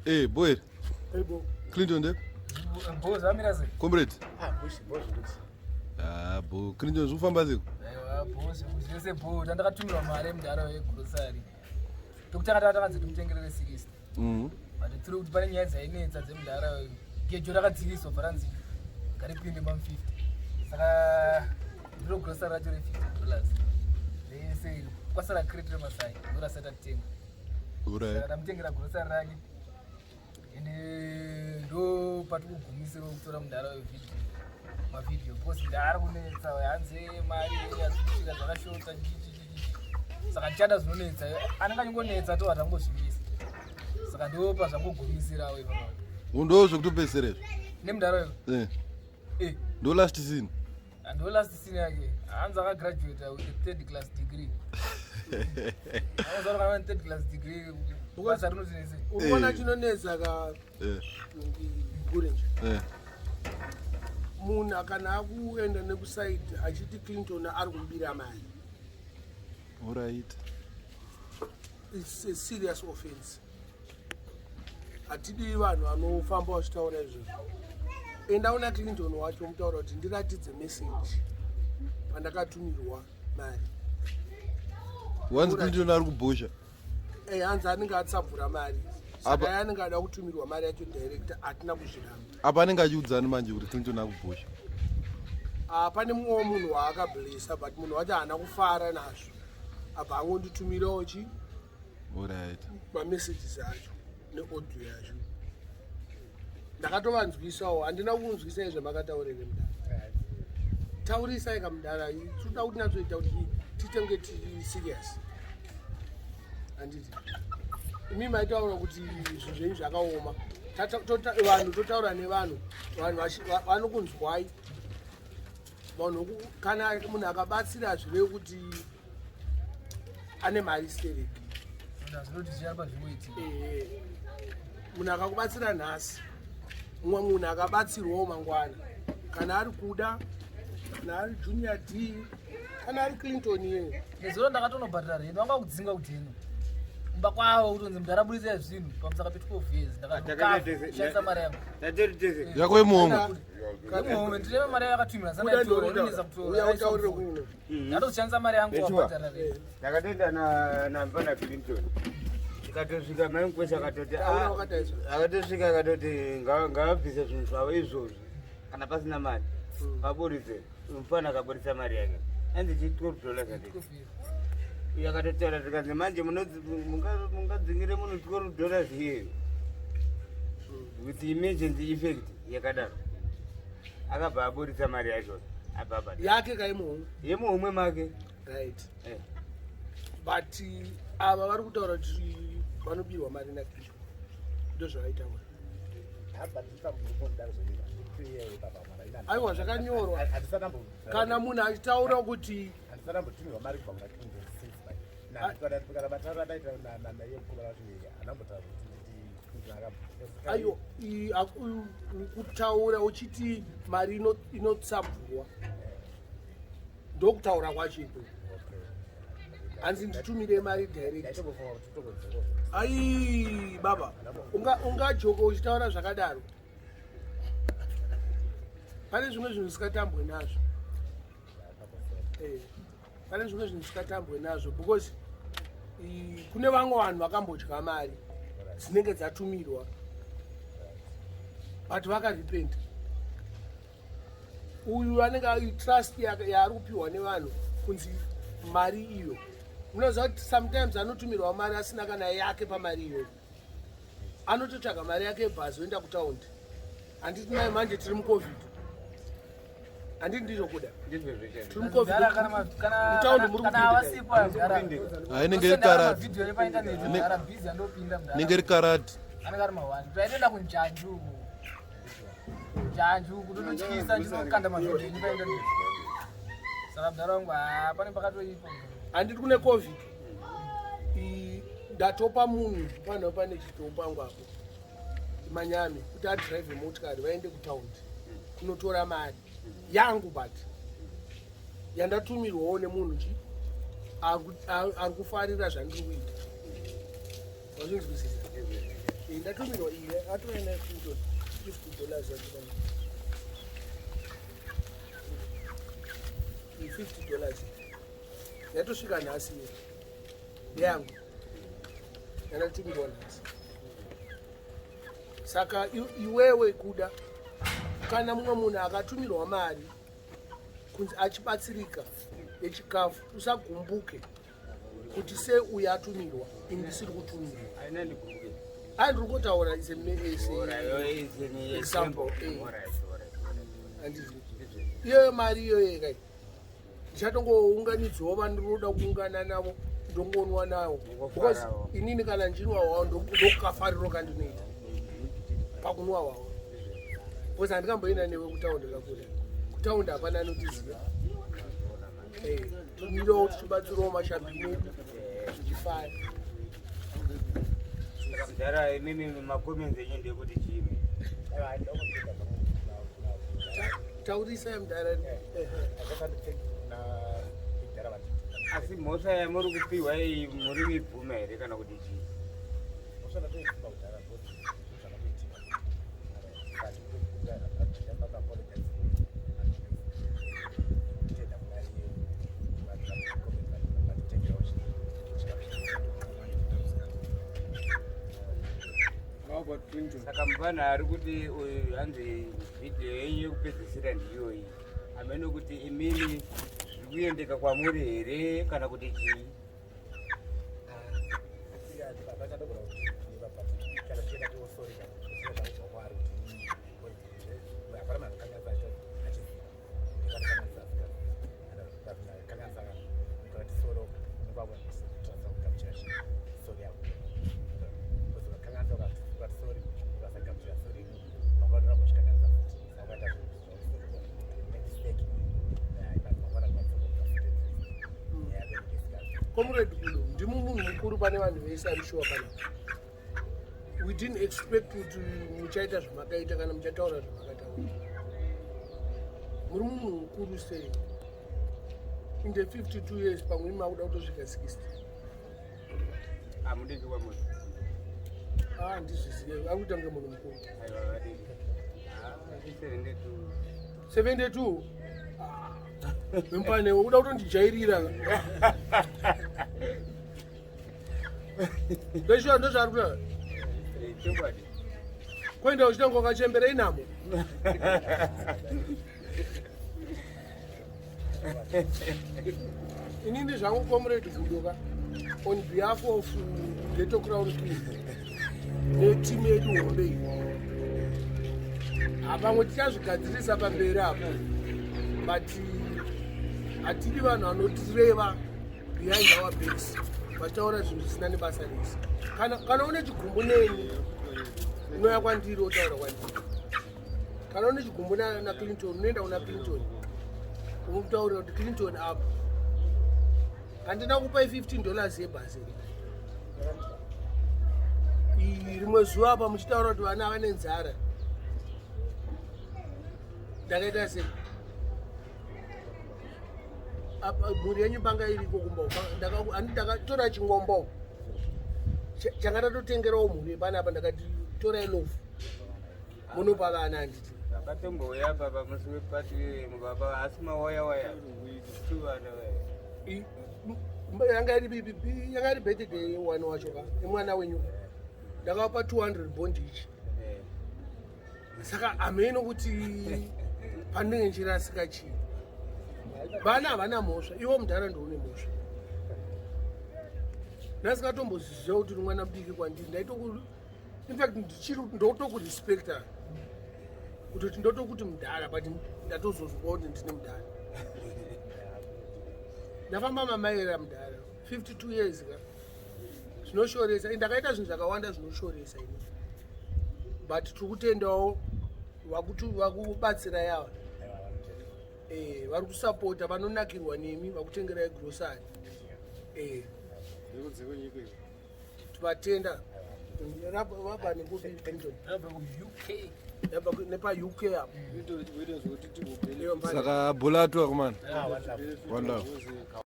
Hey, boy. Hey, bo. Clinton there? Boss, amiraze. Comrade. Boss. Bo. Clinton ufamba ziko? Boss, uzese bo, ndakatumirwa mari mudaro wegrocery. Tokutanga takanzi tumutengerere 60. But tiri kuti pane nyaya dzainetsa dzemudaro gejo rakadzikiswa bvaranzi garipinde mam50. Saka ndiro grocery racho $50. Vese kwasara crate remasai ndorasata tenga. Alright. Ndamutengera grocery rake. Ende ndo patikugumisira kutora mudaro wevideo. Mavideo because ndari kunetsa hanze mari yazvisvika zvakashota saka ndichada zvinonetsa anenge anyongonetsa to hatangozvivisa saka ndopa zvangogumisirawo ipapa Ndo zvokutopedzerezvo. Nemudaro Ndo last scene. Ndo last scene yake hanzi akagraduate with a third class degree. Akazaruka ne third class degree basa rinotinese. Unoona chinonetsa ka Mangurenje. Munhu kana akuenda nekusaidi achiti Clinton ari kumbira mari. Alright. It's a serious offense. Atidi vanhu vanofamba vachitaura izvozvo. Enda una Clinton wacho mutaura kuti ndiratidze message pandakatumirwa mari. Once Clinton ari kubhusha. Hanzi anenge atsabvura mari. Saka anenge ada kutumirwa mari yacho direct atina kuzviramba. Apa anenge achiudzana manje kuti Clinton ari kubhusha. Pane mumwe munhu waakablesa but munhu wacho haana kufara nazvo. Apa angonditumirawo chi? Alright. Mamessages acho neaudio yacho. Ndakatovanzwisawo, handina kunzwisa zvamakataurire mudara. Taurisai kamudara, toda kuti natsoita kuti titenge tiri serious. Handiti. Imi maitaura kuti zvinhu zvenyu zvakaoma. Vanhu totaura nevanhu, vanhu vanokunzwai. Vanhu kana munhu akabatsira zvirevo kuti ane mari stereki. Munhu akakubatsira nhasi, mumwe munhu akabatsirwawo mangwana. Kana ari Kuda, kana ari Junior D, kana ari Clinton yeye. Nezuro ndakatonobhadhara reno vanga kudzinga kudheno. Kumba kwavo kutonzi mudhara abudisa zvinhu pamusaka petukovhezi ndakashandisa mari yangu. Yako yemuhomwe. Yemuhomwe ndine mari yakatumira saka ndinonesa kutora kuno. Ndatoshandisa mari yangu wabhadhara reno. Ndakatoenda na Mbare Clinton. Tikatosvika mai mukwesha akatoti akatosvika akatoti ngavabvise zvinhu zvavo izvozvo kana pasina mari vaburitse mufana akaburisa mari yake anzi $12 iye akatotaura tikanzi manje mungadzingire munhu $12 here with emergency effect yakadaro akabva aburisa mari yacho ababa yake kaimuhomwe yemuhomwe make right but ava vari kutaura kuti vanobirwa mari nakicho ndozvavaitaura. Aiwa zvakanyorwa kana munhu achitaura kuti aiyo kutaura uchiti mari inotsabvurwa ndokutaura kwachiko. Hanzi nditumire mari direct. Ai baba, ungajoko uchitaura zvakadaro. Pane zvimwe zvinhu zvisikatambwe nazvo. Pane zvimwe zvinhu zvisikatambwe nazvo because kune vamwe vanhu vakambodya mari dzinenge dzatumirwa but vakarepenta. Uyu anenge trust yaari kupiwa nevanhu kunzi mari iyo. Munoziva kuti sometimes anotumirwa mari asina kana yake pamari iyoyo. Anototsvaga mari yake yebhazi oenda kutaundi. Handiti naye manje tiri mucovid. Handiti ndizvo Kuda. Tiri mucovid. Mutaundi muri kupinda. Inenge iri karati. Inenge iri karati. Anenge ari mahwani. Taitoenda kunjanju. Janju kutonotyisa ndinokanda mavhidhiyo ndipaenda ndizvo. Saka mudhara wangu pane pakatoipa. Handiti kune covid. Ndatopa munhu pano pane chitombo pangu apo. Manyame kuti adrive motikari vaende kutaundi kunotora mari yangu but yandatumirwawo nemunhu chi ari kufarira zvandiri kuita. Wazvinzwisisa? ndatumirwa iye atoena $50 $50 yatosvika nhasi yangu yanatumirwa nhasi. Saka iwewe Kuda, kana mumwe munhu akatumirwa mari kunzi achibatsirika yechikafu, usagumbuke kuti se uyo atumirwa ini ndisiri kutumirwa. Ndiri kutaura example. Iyo mari iyoyo kai ndichatongounganidzwawo vandinoda kuungana navo ndongonwa navo, because inini kana ndinwa wavo ndokukafariro kandinoita pakunwa wavo, because handikamboenda newe kutaundi kakure. Kutaundi hapana anotiziva. Tumirewo tichibatsirawo mashambi medu tichifaya. Mudhara mimi makomenzi enyu ndekuti chiimi taurisa Mudhara. asi mhosva yamuri kupiwa iyi muri mibvuma here kana kuti chii? Saka mubvanhu ari kuti hanzi vhidhiyo yenyu yekupedzisira ndiyoyi, amene kuti imini zviri kuyendeka kwamuri here kana kuti chii? Comrade Kuda, ndimi munhu mukuru pane vanhu vese ari shuwa pana. We didn't expect kuti muchaita zvamakaita kana muchataura zvamakataura. Muri munhu mukuru sei. In the 52 years pamwe makuda kutosvika 60. Hamudiki kwamuri? Ndizvizive, akuita kunge munhu mukuru. Aiwa vadiki. 72? Mpane uda kutondijairira. Besho ndo zvari kutaura. Chokwadi. Kwenda uchitanga ukachembera inamo. Inini zvangu Comrade Kuda, on behalf of Ghetto Crown King neteam yedu hombe iyi, vamwe tichazvigadzirisa pamberi apa, but hatidi vanhu vanotireva behind our backs vachitaura zvinhu zvisina nebasa nesi. Kana une chigumbu neni unouya kwandiri wotaura kwandiri. Kana une chigumbu naClinton unoenda kuna Clinton unokutaurira kuti Clinton apa handina kupai $15 yebhasi. Rimwe zuva apa muchitaura kuti vana vane nzara, ndakaita sei? Mhuri yenyu panga iriko kumba, ndakatora chingombo changa ndatotengerawo mhuri panapa, ndakati torai lofu munopa vana. Handiti akatomboya baba musi wepati mubaba asi mawaya tuvana yanga iri birthday wani wacho ka emwana wenyu, ndakapa 200 bond ichi. Saka hameno kuti pandinge nchirasika chii. Vana havana mhosva, iwo Mudhara ndoune mhosva. Ndasingatomboziva kuti uri mwana mudiki kwandiri. Infact ndotokurespecta kuti ndotokuti Mudhara, but ndatozozwawo kuti ndine Mudhara. Ndafamba mamaira Mudhara 52 years ka. Zvinoshoresa, ndakaita zvinhu zvakawanda zvinoshoresa ini, but tiri kutendawo vakubatsira yava, vari kusapota, vanonakirwa nemi, vakutengerai grocery. Tivatenda vabva nekupi nepa UK apa. Saka bulatwa kumana. Wonderful.